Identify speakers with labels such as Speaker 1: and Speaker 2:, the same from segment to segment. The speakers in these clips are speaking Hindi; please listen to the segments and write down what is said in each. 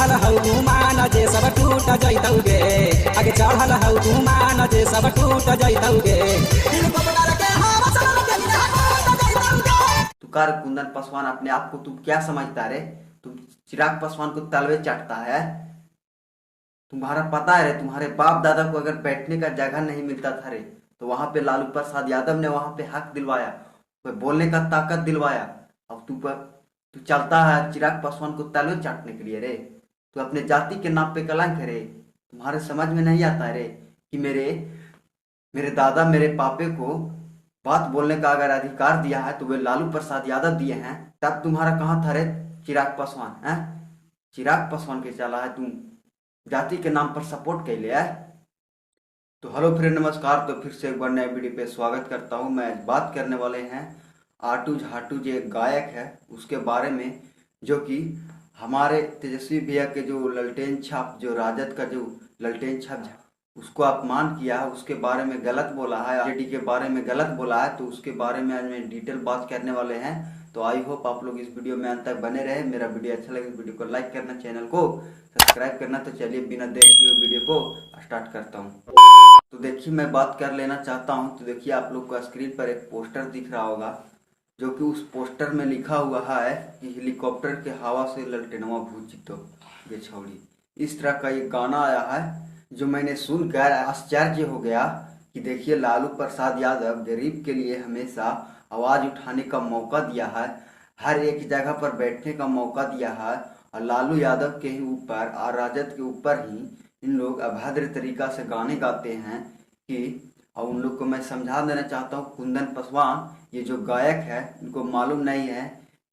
Speaker 1: चढ़ल हौ घुमान जे सब टूट जैतौगे आगे चढ़ल हौ घुमान जे सब टूट जैतौगे।
Speaker 2: तुकार कुंदन पासवान अपने आप को तू क्या समझता रे? तुम चिराग पासवान को तलवे चाटता है। तुम्हारा पता है रे, तुम्हारे बाप दादा को अगर बैठने का जगह नहीं मिलता था रे तो वहां पे लालू प्रसाद यादव ने वहां पे हक दिलवाया, बोलने का ताकत दिलवाया। अब तू चलता है चिराग पासवान को तलवे चाटने के लिए रे। तू अपने जाति के नाम पे कलंक है रे। तुम्हारे समझ में नहीं आता है रे कि मेरे दादा मेरे पापे को बात बोलने का अगर अधिकार दिया है तो वे लालू प्रसाद यादव दिए हैं। तब तुम्हारा कहाँ था रे चिराग पासवान है? चिराग पासवान के चला है तुम जाति के नाम पर सपोर्ट के लिए है। तो हेलो फ्रेंड, नमस्कार। तो फिर से एक बार नए वीडियो पे स्वागत करता हूं। मैं बात करने वाले हैं आटू झाटू जो एक गायक है उसके बारे में, जो कि हमारे तेजस्वी भैया के जो ललटेन छाप, जो राजद का जो ललटेन छाप उसको अपमान किया है, उसके बारे में गलत बोला है, आरजेडी के बारे में गलत बोला है। तो उसके बारे में आज मैं डिटेल बात करने वाले हैं। तो आई होप आप लोग इस वीडियो में अंत तक बने रहे। मेरा वीडियो अच्छा लगे वीडियो को लाइक करना, चैनल को सब्सक्राइब करना। तो चलिए बिना देर किए वीडियो को स्टार्ट करता हूँ। तो देखिए, मैं बात कर लेना चाहता हूँ। तो देखिए, आप लोग को स्क्रीन पर एक पोस्टर दिख रहा होगा, जो कि उस पोस्टर में लिखा हुआ है कि हेलीकॉप्टर के हवा से ललटेनवा भूत जीतो ये छौड़ी। इस तरह का एक गाना आया है जो मैंने सुनकर आश्चर्य हो गया कि देखिए, लालू प्रसाद यादव गरीब के लिए हमेशा आवाज उठाने का मौका दिया है, हर एक जगह पर बैठने का मौका दिया है। और लालू यादव के ही ऊपर और राजद के ऊपर ही इन लोग अभद्र तरीका से गाने गाते हैं कि, और उन लोग को मैं समझा देना चाहता हूँ, कुंदन पासवान ये जो गायक है इनको मालूम नहीं है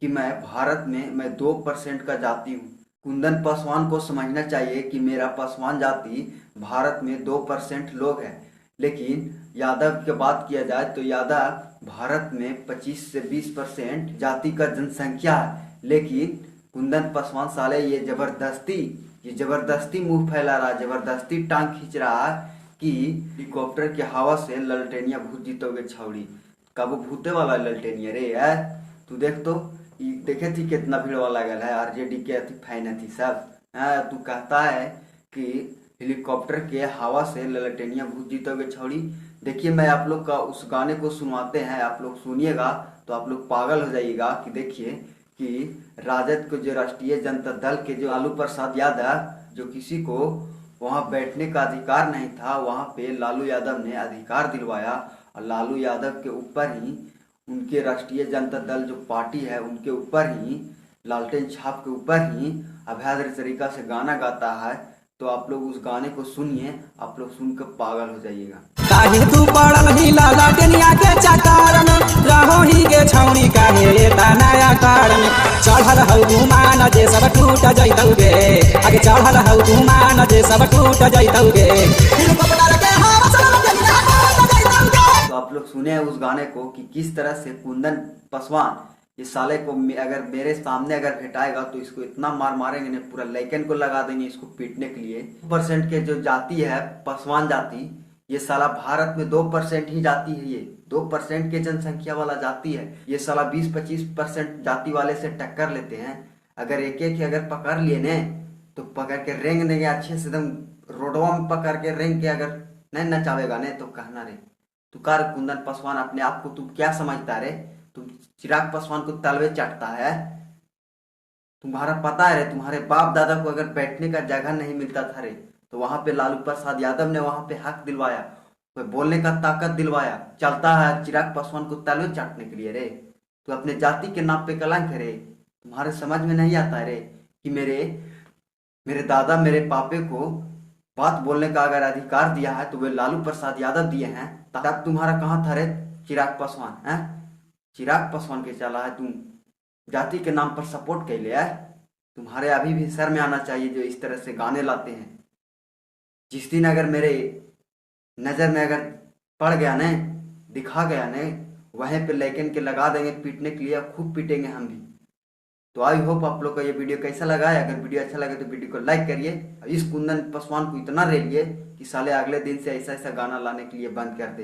Speaker 2: कि मैं भारत में मैं 2% का जाति हूँ। कुंदन पासवान को समझना चाहिए कि मेरा पासवान जाति भारत में 2% लोग हैं। लेकिन यादव की बात किया जाए तो यादव भारत में 25 से 20% जाति का जनसंख्या है। लेकिन कुंदन पासवान साले ये जबरदस्ती मुंह फैला रहा है, जबरदस्ती टांग खींच रहा है कि हेलीकॉप्टर के हवा से ललटेनिया भूत जीतोगे छौड़ी। कब भूते वाला ललटेनिया रे है? तू देख तो देखे थी कितना भीड़ वाला गल है, आरजेडी के फैन थी सब। तू कहता है कि हेलीकॉप्टर के हवा से ललटेनिया भूत जीतोगे छौड़ी। देखिए, मैं आप लोग का उस गाने को सुनवाते हैं, आप लोग सुनिएगा तो आप लोग पागल हो जाइएगा कि देखिए कि राजद को जो राष्ट्रीय जनता दल के जो लालू प्रसाद यादव, जो किसी को वहां बैठने का अधिकार नहीं था, वहां पे लालू यादव ने अधिकार दिलवाया। और लालू यादव के ऊपर ही उनके राष्ट्रीय जनता दल जो पार्टी है उनके ऊपर ही, लालटेन छाप के ऊपर ही अभद्र तरीका से गाना गाता है। तो आप लोग उस गाने को सुनिए, आप लोग सुनकर पागल हो जाइएगा।
Speaker 1: काहे तू पड़ल ही ललटेनिया के चक्कर में, रहो ही के छौड़ी काहे एता नया कारण। चढ़ल हौ घुमान जे सब टूट जैतौगे आगे चढ़ल हौ घुमान जे सब टूट जैतौगे।
Speaker 2: तो आप लोग सुने उस गाने को कि किस तरह से कुंदन पासवान इस साले को अगर मेरे सामने अगर भेटाएगा तो इसको इतना मार मारेंगे ना, पूरा लैकन को लगा देंगे इसको पीटने के लिए। 2% के जो जाति है पासवान जाति, ये साला भारत में 2% ही जाति है। ये 2% के जनसंख्या वाला जाति है। ये साला 20-25% जाति वाले से टक्कर लेते हैं। अगर एक एक अगर पकड़ लिए ने तो पकड़ के रेंग देंगे अच्छे से, एकदम रोडवा में पकड़ के रेंग के अगर नहीं नचावेगा ने तो कहना रे। तुकार कुंदन पासवान अपने आप को तू क्या समझता रे? तुम चिराग पासवान को तलवे चाटता है। तुम्हारा पता है रे, तुम्हारे बाप दादा को अगर बैठने का जगह नहीं मिलता था रे तो वहां पे लालू प्रसाद यादव ने वहां पे हक दिलवाया, बोलने का ताकत दिलवाया। चलता है चिराग पासवान को तलवे चाटने के लिए रे। तो अपने जाति के नाम पे कलंक है रे। तुम्हारे समझ में नहीं आता है रे कि मेरे दादा मेरे पापे को बात बोलने का अगर अधिकार दिया है तो वे लालू प्रसाद यादव दिए हैं। तब तुम्हारा कहाँ था रे चिराग पासवान है? चिराग पासवान के चला है तुम जाति के नाम पर सपोर्ट के लिए है। तुम्हारे अभी भी सर में आना चाहिए जो इस तरह से गाने लाते हैं। जिस दिन अगर मेरे नजर में अगर पड़ गया ने, दिखा गया ने, वहीं पे लेकिन के लगा देंगे पीटने के लिए, खूब पीटेंगे हम भी। तो आई होप आप लोग का ये वीडियो कैसा लगा है। अगर वीडियो अच्छा लगे तो वीडियो को लाइक करिए। इस कुंदन पासवान को इतना रेलिए कि साले अगले दिन से ऐसा गाना लाने के लिए बंद कर दे।